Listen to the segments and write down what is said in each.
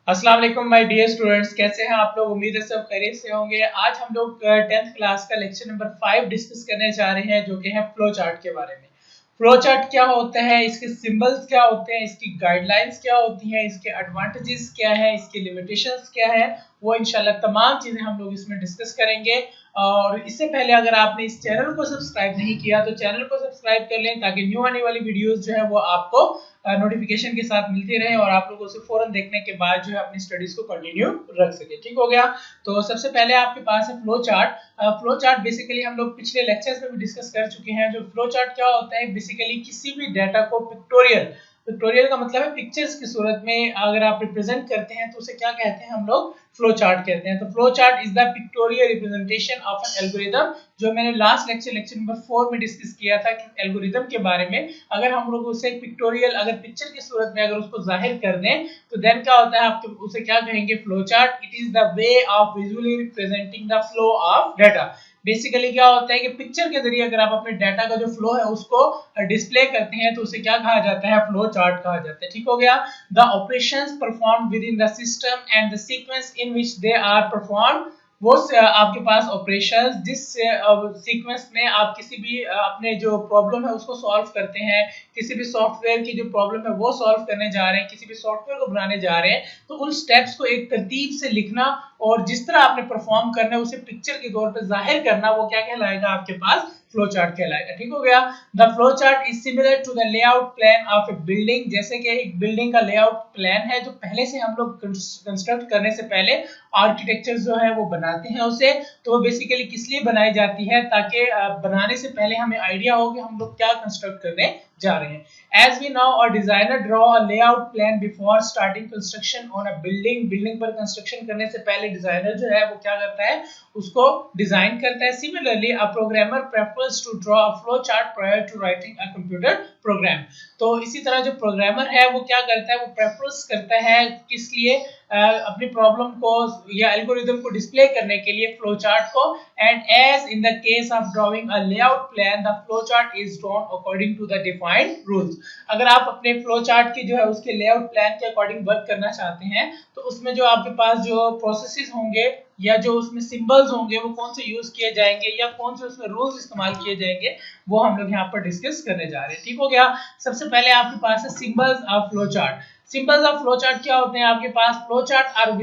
अस्सलाम वालेकुम my dear students, कैसे हैं आप लोग। उम्मीद है सब खैरियत से होंगे। आज हम लोग 10th क्लास का लेक्चर नंबर 5 डिस्कस करने जा रहे हैं, जो कि है फ्लो चार्ट के बारे में। फ्लो चार्ट क्या होता है, इसके सिंबल्स क्या होते हैं, इसकी गाइडलाइंस क्या होती हैं, इसके एडवांटेजेस क्या है, इसकी लिमिटेशंस क्या है, वो इंशाल्लाह तमाम चीज़ें हम लोग इसमें डिस्कस करेंगे। और इससे पहले अगर आपने इस चैनल को सब्सक्राइब नहीं किया तो चैनल को सब्सक्राइब कर लें, ताकि न्यू आने वाली वीडियोस जो है वो आपको नोटिफिकेशन के साथ मिलती रहे और आप लोग उसे फौरन देखने के बाद जो है अपनी स्टडीज को कंटिन्यू रख सके। ठीक हो गया। तो सबसे पहले आपके पास है flow chart. Flow chart basically हम लोग पिछले लेक्चर्स में भी डिस्कस कर चुके हैं। जो फ्लो चार्ट क्या होता है, बेसिकली किसी भी डाटा को पिक्टोरियल का मतलब है पिक्चर्स की सूरत में अगर आप रिप्रेजेंट करते हैं तो उसे क्या कहते हैं, हम लोग फ्लो चार्ट कहते हैं। तो flow chart is the pictorial representation of an algorithm, जो मैंने लास्ट लेक्चर नंबर 4 में डिस्कस किया था कि एल्गोरिथम के बारे में अगर हम लोग उसे पिक्टोरियल अगर पिक्चर की सूरत में अगर उसको जाहिर कर दें तो देन क्या होता है, आप उसे क्या कहेंगे, flow chart. It is the way of visually representing the flow of data. Basically क्या होता है कि पिक्चर के जरिए अगर आप अपने डाटा का जो फ्लो है उसको डिस्प्ले करते हैं तो उसे क्या कहा जाता है, फ्लो चार्ट कहा जाता है। ठीक हो गया। The operations performed within the system and the sequence in which they are performed, वो आपके पास ऑपरेशंस जिस सीक्वेंस में आप किसी भी अपने जो प्रॉब्लम है उसको सॉल्व करते हैं, किसी भी सॉफ्टवेयर की जो प्रॉब्लम है वो सॉल्व करने जा रहे हैं, किसी भी सॉफ्टवेयर को बनाने जा रहे हैं, तो उन स्टेप्स को एक तरतीब से लिखना और जिस तरह आपने परफॉर्म करना है उसे पिक्चर के तौर पे जाहिर करना, वो क्या कहलाएगा, आपके पास फ्लो चार्ट कहलाएगा। ठीक हो गया। The flow chart is similar to the layout plan of a building. जैसे कि एक बिल्डिंग का लेआउट प्लान है जो पहले से हम लोग कंस्ट्रक्ट करने से पहले आर्किटेक्चर जो है वो बनाते हैं उसे, तो वो बेसिकली किस लिए बनाई जाती है, ताकि बनाने से पहले हमें आइडिया हो कि हम लोग क्या कंस्ट्रक्ट करने जा रहे हैं। As we know, a designer draw a layout plan before starting construction on a building. Building पर कंस्ट्रक्शन करने से पहले डिजाइनर जो है वो क्या करता है, उसको डिजाइन करता है। Similarly, a programmer prefers to draw a flow chart prior to writing a computer program. तो इसी तरह जो प्रोग्रामर है वो क्या करता है, वो प्रेफरेंस करता है किस लिए, अपनी प्रॉब्लम को या एल्गोरिथम को डिस्प्ले करने के लिए फ्लो चार्ट को। And as in the case of drawing a layout plan, the flow chart is drawn according to the defined rules. अगर आप अपने फ्लो चार्ट की जो है उसके लेआउट प्लान के अकॉर्डिंग वर्क करना चाहते हैं तो उसमें जो आपके पास जो प्रोसेसेस होंगे या जो उसमें सिंबल्स होंगे वो कौन से यूज किए जाएंगे या कौन से उसमें रूल्स इस्तेमाल किए जाएंगे, वो हम लोग यहाँ पर डिस्कस करने जा रहे हैं। ठीक हो गया। सबसे पहले आपके पास है symbols of flow chart. Symbols of flow chart क्या होते हैं, आपके पास flow chart are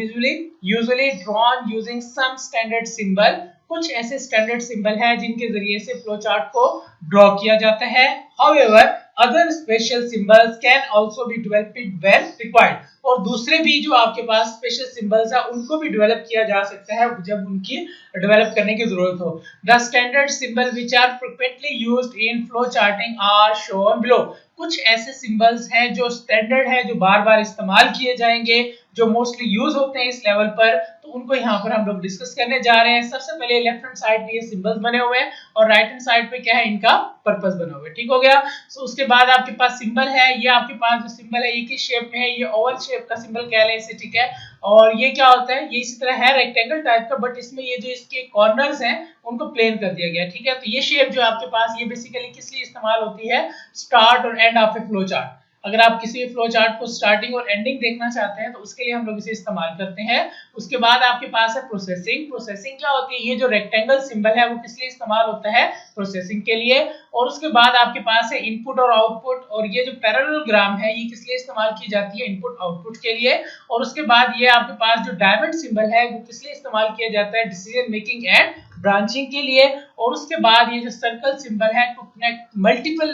usually drawn using some standard symbol. कुछ ऐसे स्टैंडर्ड सिंबल हैं जिनके जरिए से फ्लो चार्ट को ड्रॉ किया जाता है। However, other special symbols can also be developed when required. और दूसरे भी जो आपके पास स्पेशल सिंबल्स है उनको भी डेवलप किया जा सकता है जब उनकी डेवलप करने की जरूरत हो। The standard symbol which are frequently used in flow charting are shown below. कुछ ऐसे सिंबल्स हैं जो स्टैंडर्ड है, जो बार बार इस्तेमाल किए जाएंगे, जो मोस्टली यूज होते हैं इस लेवल पर, तो उनको यहाँ पर हम लोग डिस्कस करने जा रहे हैं। सबसे पहले लेफ्ट हैंड साइड पे ये सिंबल्स बने हुए हैं और राइट हैंड साइड पे क्या है, इनका पर्पस बना हुआ है। ठीक हो गया। सो उसके बाद आपके पास सिंबल है, ये आपके पास जो सिंबल है ये किस शेप में है, ये ओवल शेप का सिंबल कह लें इसे। ठीक है। और ये क्या होता है, ये इसी तरह है रेक्टेंगल टाइप का, बट इसमें ये जो इसके कॉर्नर्स हैं उनको प्लेन कर दिया गया। ठीक है। तो ये शेप जो आपके पास ये बेसिकली किस लिए इस्तेमाल होती है, स्टार्ट और end of a flow chart. अगर आप किसी भी फ्लो चार्ट को स्टार्टिंग और एंडिंग देखना चाहते हैं तो उसके लिए हम लोग इसे इस्तेमाल करते हैं। उसके बाद आपके पास है प्रोसेसिंग। प्रोसेसिंग क्या होती है, ये जो रेक्टेंगल सिंबल है वो किस लिए इस्तेमाल होता है, प्रोसेसिंग के लिए। और उसके बाद आपके पास है इनपुट और आउटपुट, और ये जो पैरेललोग्राम है ये किस लिए इस्तेमाल की जाती है, इनपुट आउटपुट के लिए। और उसके बाद ये आपके पास जो डायमंड सिंबल है वो किस लिए इस्तेमाल किया जाता है, डिसीजन मेकिंग एंड ब्रांचिंग के लिए। और उसके बाद ये जो सर्कल सिंबल है to connect multiple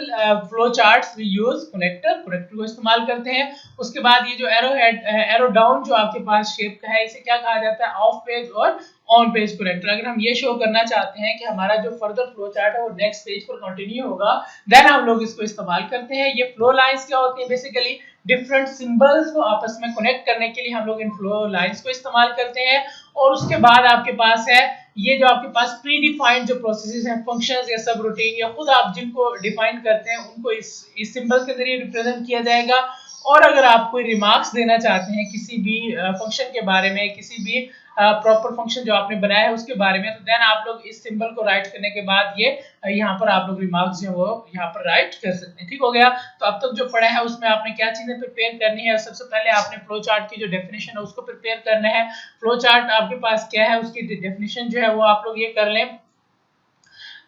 flow charts we use connector को इस्तेमाल करते हैं। उसके बाद ये जो एरो डाउन जो आपके पास शेप का है इसे क्या कहा जाता है, ऑफ पेज और ऑन पेज कनेक्टर। अगर हम ये शो करना चाहते हैं कि हमारा जो फर्दर फ्लो चार्ट है वो नेक्स्ट पेज पर कंटिन्यू होगा, देन हम लोग इसको इस्तेमाल करते हैं। ये फ्लो लाइंस क्या होती है, बेसिकली डिफरेंट सिंबल्स को आपस में कनेक्ट करने के लिए हम लोग इन फ्लो लाइंस को इस्तेमाल करते हैं। और उसके बाद आपके पास है ये जो आपके पास प्री डिफाइंड जो प्रोसेसेस हैं, फंक्शंस या सब रूटीन या खुद आप जिनको डिफाइन करते हैं उनको इस सिंबल के जरिए रिप्रेजेंट किया जाएगा। और अगर आप कोई रिमार्क्स देना चाहते हैं किसी भी फंक्शन के बारे में, किसी भी प्रॉपर फंक्शन जो आपने बनाया है उसके बारे में, तो देन आप लोग इस सिंबल को राइट करने के बाद ये यहाँ पर आप लोग रिमार्क्स जो है वो यहाँ पर राइट कर सकते हैं। ठीक हो गया। तो अब तक जो पढ़ा है उसमें आपने क्या चीजें प्रिपेयर करनी है, सबसे पहले आपने फ्लो चार्ट की जो डेफिनेशन है उसको प्रिपेयर करना है। फ्लो चार्ट आपके पास क्या है उसकी डेफिनेशन जो है वो आप लोग ये कर लें,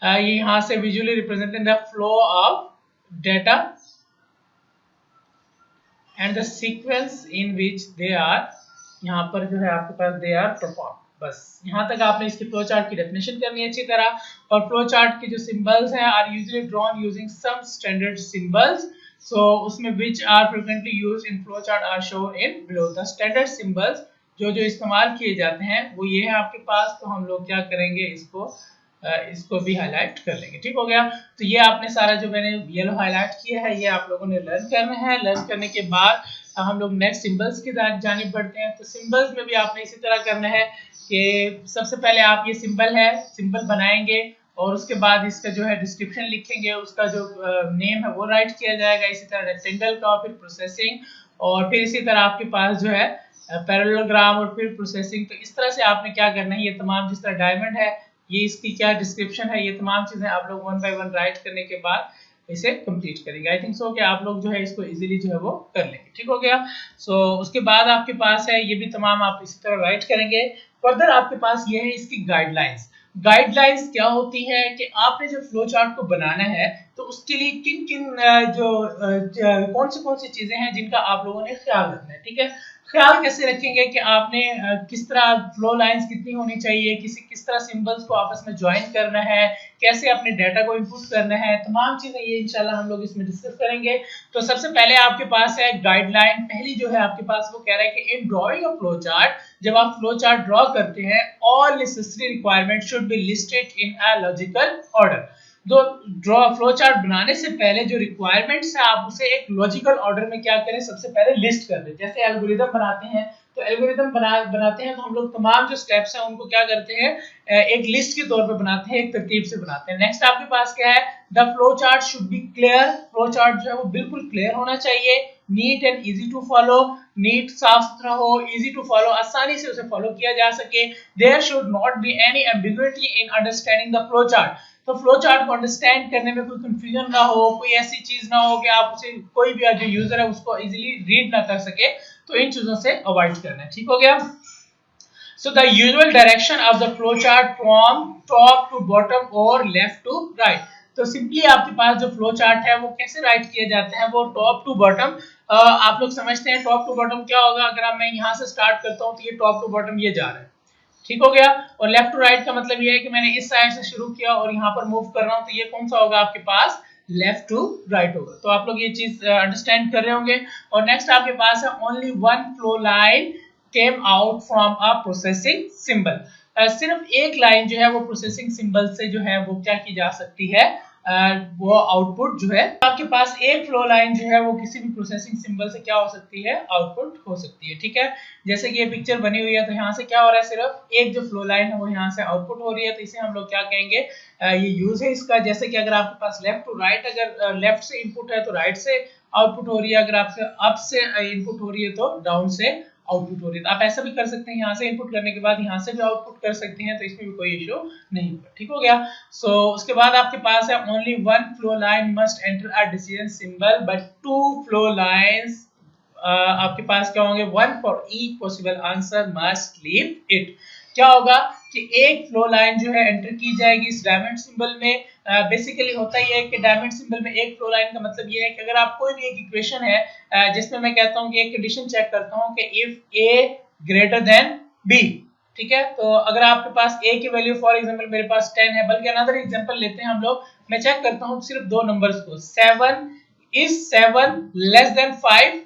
ये यहाँ से visually representing the flow of data and the sequence in which they are, यहाँ पर जो है आपके पास दे आर परफॉर्म। बस यहाँ तक आपने इसकी फ्लो चार्ट की डेफिनेशन करनी है अच्छी तरह। और फ्लो चार्ट के जो सिंबल्स हैं are usually drawn using some standard symbols, so उसमें which are frequently used in flow chart are shown in below. The standard symbols जो जो इस्तेमाल किए जाते हैं वो ये है आपके पास। तो हम लोग क्या करेंगे, इसको भी हाईलाइट कर लेंगे। ठीक हो गया। तो ये आपने सारा जो मैंने येलो हाईलाइट किया है ये आप लोगों ने लर्न करना है। लर्न करने के बाद हम लोग नेक्स्ट सिंबल्स की जानिब बढ़ते हैं। तो सिंबल्स में भी आपने इसी तरह करना है कि सबसे पहले आप ये सिंबल बनाएंगे और उसके बाद इसका जो है डिस्क्रिप्शन लिखेंगे, उसका जो नेम है वो राइट किया जाएगा। इसी तरह रेक्टेंगल का, फिर प्रोसेसिंग, और फिर इसी तरह आपके पास जो है पैरेललोग्राम और फिर प्रोसेसिंग। तो इस तरह से आपने क्या करना है, ये तमाम जिस तरह डायमंड है ये इसकी क्या डिस्क्रिप्शन है, ये तमाम चीजें आप लोग वन बाय वन राइट करने के बाद इसे कंप्लीट करेंगे। आई थिंक सो कि आप लोग जो है इसको इजीली जो है वो कर लेंगे। ठीक हो गया। सो उसके बाद आपके पास है ये भी तमाम आप इसी तरह राइट करेंगे। फर्दर आपके पास ये है इसकी गाइडलाइंस। गाइडलाइंस क्या होती है कि आपने जो फ्लो चार्ट को बनाना है तो उसके लिए किन किन कौन सी चीजें हैं जिनका आप लोगों ने ख्याल रखना है। ठीक है। ख्याल कैसे रखेंगे कि आपने किस तरह फ्लो लाइंस कितनी होनी चाहिए, किस तरह सिंबल्स को आपस में ज्वाइन करना है, कैसे अपने डाटा को इनपुट करना है, तमाम चीजें ये इंशाल्लाह हम लोग इसमें डिस्कस करेंगे। तो सबसे पहले आपके पास है गाइडलाइन। पहली जो है आपके पास वो कह रहा है कि इन ड्राइंग अ फ्लो चार्ट, जब आप फ्लो चार्ट ड्रॉ करते हैं, all necessary requirement should be listed in a logical order. जो फ्लो चार्ट बनाने से पहले जो रिक्वायरमेंट्स है आप उसे एक लॉजिकल ऑर्डर में क्या करें, सबसे पहले लिस्ट कर दें। जैसे एल्गोरिदम बनाते हैं तो एल्गोरिदम बनाते हैं तो हम लोग तमाम जो स्टेप्स हैं उनको क्या करते हैं, एक लिस्ट के तौर पे बनाते हैं, एक तरतीब से बनाते हैं। नेक्स्ट आपके पास क्या है, the flow chart should be clear. Flow chart जो है वो बिल्कुल क्लियर होना चाहिए, neat and easy to follow, neat साफ सुथरा हो, इजी टू फॉलो, आसानी से उसे फॉलो किया जा सके। There should not be any ambiguity in understanding the flow chart. तो फ्लो चार्ट को अंडरस्टैंड करने में कोई कंफ्यूजन ना हो, कोई ऐसी चीज ना हो कि आप उसे कोई भी जो यूजर है उसको इजीली रीड ना कर सके। तो इन चीजों से अवॉइड करना है। ठीक हो गया। So the usual direction of the flow chart from top to bottom और लेफ्ट टू राइट। तो सिंपली आपके पास जो फ्लो चार्ट है वो कैसे राइट किए जाते हैं, वो टॉप टू बॉटम। आप लोग समझते हैं टॉप टू बॉटम क्या होगा। अगर मैं यहाँ से स्टार्ट करता हूँ तो ये टॉप टू बॉटम ये जा रहा है। ठीक हो गया। और लेफ्ट टू राइट का मतलब ये है कि मैंने इस साइड से शुरू किया और यहाँ पर मूव कर रहा हूँ, तो ये कौन सा होगा आपके पास, लेफ्ट टू राइट होगा। तो आप लोग ये चीज अंडरस्टैंड कर रहे होंगे। और नेक्स्ट आपके पास है only one flow line came out from a processing symbol. सिर्फ एक लाइन जो है वो प्रोसेसिंग सिंबल से जो है वो क्या की जा सकती है, वो आउटपुट जो है आपके पास एक फ्लो लाइन जो है वो किसी भी प्रोसेसिंग सिंबल से क्या हो सकती है, आउटपुट हो सकती है। ठीक है। जैसे कि ये पिक्चर बनी हुई है तो यहाँ से क्या हो रहा है, सिर्फ एक जो फ्लो लाइन है वो यहाँ से आउटपुट हो रही है। तो इसे हम लोग क्या कहेंगे, ये यूज है इसका। जैसे कि अगर आपके पास लेफ्ट टू राइट, अगर लेफ्ट से इनपुट है तो राइट से आउटपुट हो रही है, अगर आपसे अप से इनपुट हो रही है तो डाउन से आउटपुट हो रही है। तो आप ऐसा भी कर सकते हैं, यहाँ से इनपुट करने के बाद यहाँ से भी आउटपुट कर सकते हैं, तो इसमें भी कोई इशू नहीं होगा। ठीक हो गया। सो उसके बाद आपके पास है only one flow line must enter a decision symbol but two flow lines, आपके पास क्या होंगे, one for each possible answer must leave it. क्या होगा कि एक फ्लो लाइन जो है एंटर की जाएगी इस डायमंड सिंबल में। बेसिकली होता ही है कि डायमंड सिंबल में एक फ्लो लाइन का मतलब ये है कि अगर आप कोई भी एक इक्वेशन है जिसमें मैं कहता हूं कि एक कंडीशन चेक करता हूं कि if A greater than B, ठीक है, तो अगर आपके पास ए की वैल्यू फॉर एग्जांपल मेरे पास 10 है, बल्कि अनदर एग्जांपल लेते हैं हम लोग, मैं चेक करता हूं सिर्फ दो नंबर्स को, 7 लेस देन 5।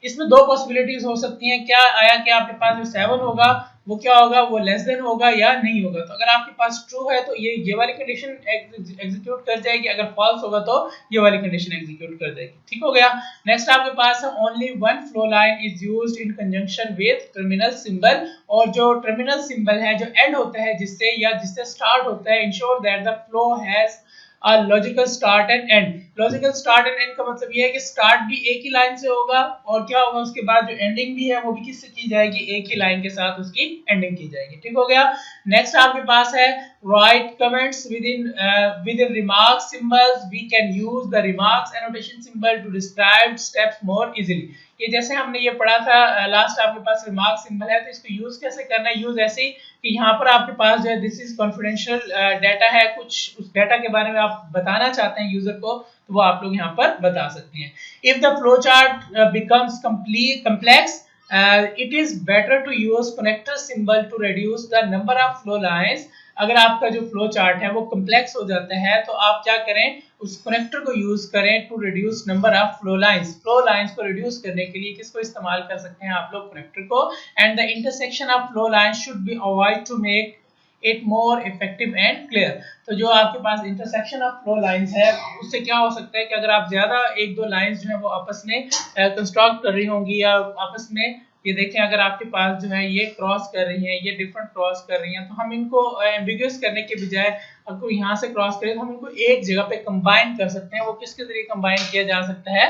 इसमें दो पॉसिबिलिटीज हो सकती हैं। क्या आया कि आपके पास जो 7 होगा वो क्या होगा, वो लेस देन होगा या नहीं होगा। तो अगर आपके पास ट्रू है तो ये वाली कंडीशन एग्जीक्यूट कर जाएगी, अगर फॉल्स होगा तो ये वाली कंडीशन एग्जीक्यूट कर जाएगी। ठीक हो गया। नेक्स्ट आपके पास है only one flow line is used in conjunction with terminal symbol. और जो टर्मिनल सिंबल है जो एंड होता है जिससे या जिससे स्टार्ट होता है, ensure that the flow has logical start and and. Logical start and and का मतलब ये है कि स्टार्ट भी एक ही लाइन से होगा और क्या होगा उसके बाद जो एंडिंग भी है वो भी किससे की जाएगी, एक ही लाइन के साथ उसकी एंडिंग की जाएगी। ठीक हो गया। नेक्स्ट आपके पास है write comments within remark symbols. We can use the remarks annotation symbol to describe steps more easily. ये जैसे हमने ये पढ़ा था लास्ट, आपके पास रिमार्क सिंबल है तो इसको यूज कैसे करना है, यूज ऐसे ही कि यहाँ पर आपके पास जो है दिस इज कॉन्फिडेंशियल डाटा है, कुछ उस डाटा के बारे में आप बताना चाहते हैं यूजर को तो वो आप लोग यहाँ पर बता सकते हैं। If the flow chart becomes complete complex it is better to use connector symbol to reduce the number of flow lines। अगर आपका जो फ्लो चार्ट है वो कम्प्लेक्स हो जाता है तो आप क्या करें, उस कनेक्टर को यूज करें to reduce number of flow lines. Flow lines को रिड्यूस करने के लिए किसको इस्तेमाल कर सकते हैं आप लोग, कनेक्टर को। And the intersection of flow lines should be avoid to make it more effective and clear. तो जो आपके पास इंटरसेक्शन ऑफ फ्लो लाइंस है उससे क्या हो सकता है कि अगर आप ज्यादा एक दो लाइंस जो है वो आपस में कंस्ट्रक्ट कर रही होंगी या आपस में, ये देखें अगर आपके पास जो है ये क्रॉस कर रही हैं, ये डिफरेंट क्रॉस कर रही हैं, तो हम इनको एम्बिगुअस करने के बजाय अगर यहाँ से क्रॉस करें तो हम इनको एक जगह पे कंबाइन कर सकते हैं। वो किसके जरिए कंबाइन किया जा सकता है,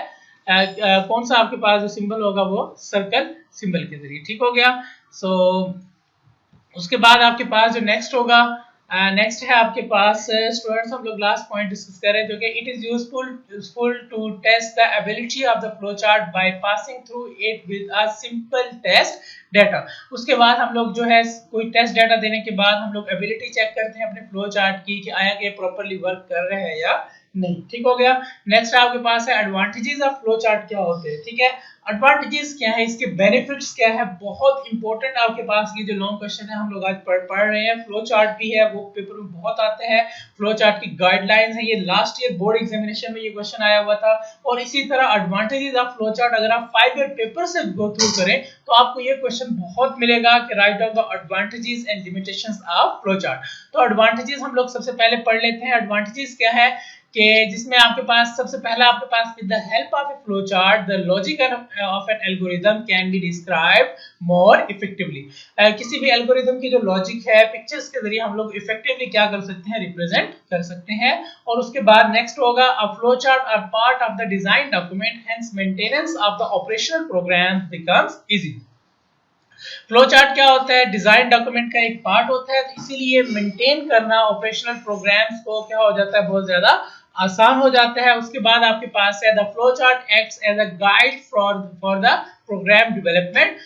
कौन सा आपके पास जो सिंबल होगा वो सर्कल सिंबल के जरिए। ठीक हो गया। सो उसके बाद आपके पास जो नेक्स्ट होगा, नेक्स्ट है आपके पास स्टूडेंट्स, हम लोग लास्ट पॉइंट डिस्कस कर रहे हैं जो कि it is useful to test the ability of the flow chart by passing through it with a simple test data. उसके बाद हम लोग जो है कोई टेस्ट डाटा देने के बाद हम लोग एबिलिटी चेक करते हैं अपने फ्लो चार्ट की कि आया कि प्रॉपर्ली वर्क कर रहे हैं या नहीं। ठीक हो गया। नेक्स्ट आपके पास है एडवांटेजेस ऑफ फ्लो चार्ट क्या होते हैं। ठीक है, एडवांटेजेस क्या है, इसके बेनिफिट्स क्या है, बहुत इंपॉर्टेंट आपके पास ये जो लॉन्ग क्वेश्चन है हम लोग आज पढ़ रहे हैं। फ्लो चार्ट भी है वो पेपर में बहुत आते हैं, फ्लो चार्ट की गाइडलाइंस है, ये लास्ट ईयर बोर्ड एग्जामिनेशन में ये क्वेश्चन आया हुआ था। और इसी तरह एडवांटेजेस ऑफ फ्लो चार्ट अगर आप 5 ईयर पेपर से गो थ्रू करें तो आपको ये क्वेश्चन बहुत मिलेगा कि write down the advantages and limitations of flow chart. तो एडवांटेजेस हम लोग सबसे पहले पढ़ लेते हैं। एडवांटेजेस क्या है कि जिसमें आपके पास सबसे पहला आपके पास with the help of a flow chart the logic of an algorithm can be describe more effectively. किसी भी एल्गोरिथम की जो लॉजिक है पिक्चर्स के जरिए हम लोग इफेक्टिवली क्या कर सकते हैं, रिप्रेजेंट कर सकते हैं। और उसके बाद नेक्स्ट होगा a flow chart are part of the design document, hence maintenance of the operational program becomes easy. Flow chart क्या होता है, डिजाइन डॉक्यूमेंट का एक पार्ट होता है, तो इसीलिए मेंटेन करना ऑपरेशनल प्रोग्राम्स को क्या हो जाता है, बहुत ज्यादा आसान हो जाता है। उसके बाद आपके पास है the flow chart acts as a guide for the program development.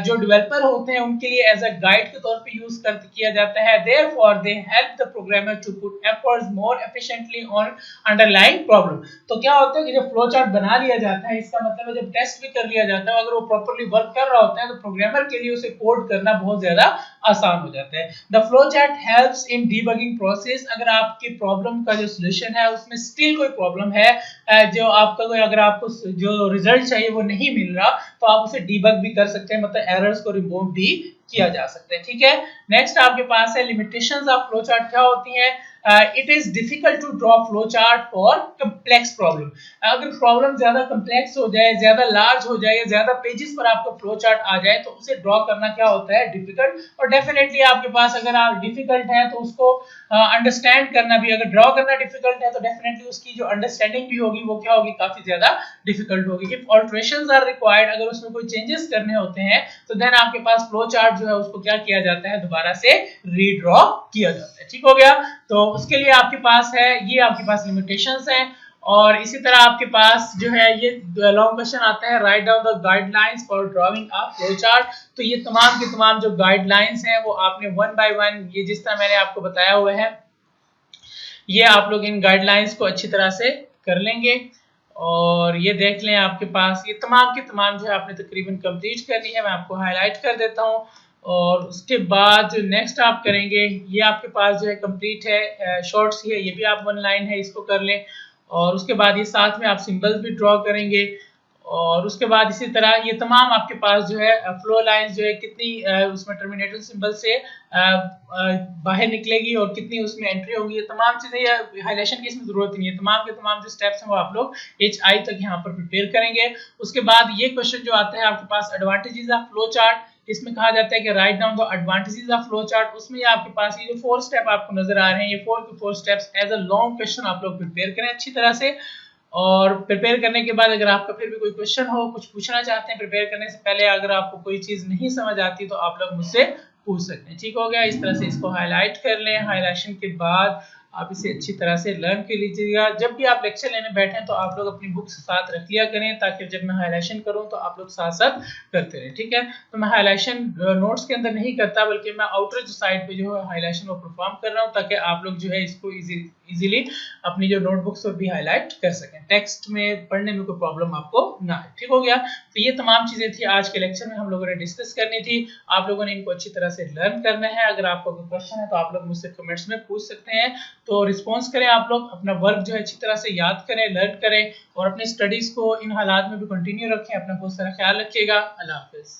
जो डेवलपर होते हैं उनके लिए एज अ गाइड के तौर पे यूज किया जाता है। Therefore they help the programmer to put efforts more efficiently on underlying problem. तो क्या होता है कि जब फ्लो चार्ट बना लिया जाता है इसका मतलब है जब टेस्ट भी कर लिया जाता है अगर वो प्रॉपर्ली वर्क कर रहा होता है तो प्रोग्रामर के लिए उसे कोड करना बहुत ज्यादा आसान हो जाता है। The flow chart helps in debugging process. अगर आपकी प्रॉब्लम का जो सॉल्यूशन है उसमें स्टिल कोई प्रॉब्लम है, जो आपका कोई अगर आपको जो रिजल्ट चाहिए वो नहीं मिल रहा तो आप उसे डीबग भी कर सकते हैं, मतलब एरर्स को रिमूव भी किया जा सकता है। ठीक है। नेक्स्ट आपके पास है लिमिटेशंस ऑफ फ्लो चार्ट क्या होती हैं। It is difficult to draw flow chart for complex problem. अगर प्रॉब्लम ज्यादा कम्प्लेक्स हो जाए, ज्यादा लार्ज हो जाए, ज्यादा पेजेस पर आपका फ्लो चार्ट आ जाए तो उसे ड्रॉ करना क्या होता है, डिफिकल्ट। और डेफिनेटली आपके पास अगर आप डिफिकल्ट है तो उसको अंडरस्टैंड करना भी, अगर ड्रॉ करना डिफिकल्ट है तो डेफिनेटली उसकी जो अंडरस्टैंडिंग भी होगी वो क्या होगी, काफी ज्यादा डिफिकल्ट होगी। इफ ऑल्टरेशंस आर रिक्वायर्ड, अगर उसमें कोई चेंजेस करने होते हैं तो देन आपके पास फ्लो चार्ट जो है उसको क्या किया जाता है, दोबारा से रीड्रॉ किया जाता है। ठीक हो गया। तो उसके लिए आपके पास है ये आपके पास लिमिटेशंस हैं। और इसी तरह आपके पास जो है ये लॉन्ग क्वेश्चन आता है write down the guidelines for drawing a flow chart. तो ये तमाम के तमाम जो गाइडलाइंस हैं वो आपने वन बाय वन ये जिस तरह मैंने आपको बताया हुआ है ये आप लोग इन गाइडलाइंस को अच्छी तरह से कर लेंगे। और ये देख लें आपके पास ये तमाम के तमाम जो है आपने तकरीबन कंप्लीट करनी है, मैं आपको हाईलाइट कर देता हूँ। और उसके बाद जो नेक्स्ट आप करेंगे ये आपके पास जो है कंप्लीट है, शॉर्ट्स ही है, ये भी आप वन लाइन है इसको कर लें। और उसके बाद ये साथ में आप सिंबल्स भी ड्रॉ करेंगे। और उसके बाद इसी तरह ये तमाम आपके पास जो है फ्लो लाइंस जो है कितनी उसमें टर्मिनेटर सिंबल से बाहर निकलेगी और कितनी उसमें एंट्री होगी, ये तमाम चीजें या हाइलाइटेशन की इसमें जरूरत नहीं है। तमाम के तमाम जो स्टेप्स हैं वो आप लोग HI तक यहाँ पर प्रिपेयर करेंगे। उसके बाद ये क्वेश्चन जो आता है आपके पास एडवांटेजेस ऑफ फ्लो चार्ट, इसमें कहा जाता है कि write down the advantages of flow chart. उसमें आपके पास ये जो 4 स्टेप आपको नजर आ रहे हैं, ये 4 के 4 steps as a long question आप लोग प्रिपेयर करें अच्छी तरह से। और प्रिपेयर करने के बाद अगर आपका फिर भी कोई क्वेश्चन हो, कुछ पूछना चाहते हैं प्रिपेयर करने से पहले, अगर आपको कोई चीज नहीं समझ आती तो आप लोग मुझसे पूछ सकते हैं। ठीक हो गया। इस तरह से इसको हाईलाइट कर लें। हाईलाइटेशन के बाद आप इसे अच्छी तरह से लर्न कर लीजिएगा। जब भी आप लेक्चर लेने बैठें तो आप लोग अपनी बुक्स साथ रख लिया करें, ताकि जब मैं हाईलाइटेशन करूं तो आप लोग साथ साथ करते रहें। ठीक है। तो मैं हाईलाइटेशन नोट्स के अंदर नहीं करता, बल्कि मैं आउटर जो साइड पे जो है हाईलाइटेशन वो परफॉर्म कर रहा हूं, ताकि आप लोग जो है इसको इजीली अपनी जो नोटबुक्स पर भी हाईलाइट कर सकें, टेक्स्ट में पढ़ने में कोई प्रॉब्लम आपको ना आए। ठीक हो गया। तो ये तमाम चीजें थी आज के लेक्चर में हम लोगों ने डिस्कस करनी थी। आप लोगों ने इनको अच्छी तरह से लर्न करना है। अगर आपको कोई क्वेश्चन है तो आप लोग मुझसे कमेंट्स में पूछ सकते हैं। तो रिस्पॉन्स करें, आप लोग अपना वर्क जो है अच्छी तरह से याद करें, लर्न करें और अपनी स्टडीज को इन हालात में भी कंटिन्यू रखें। अपना बहुत सारा ख्याल रखिएगा। अल्लाह हाफिज।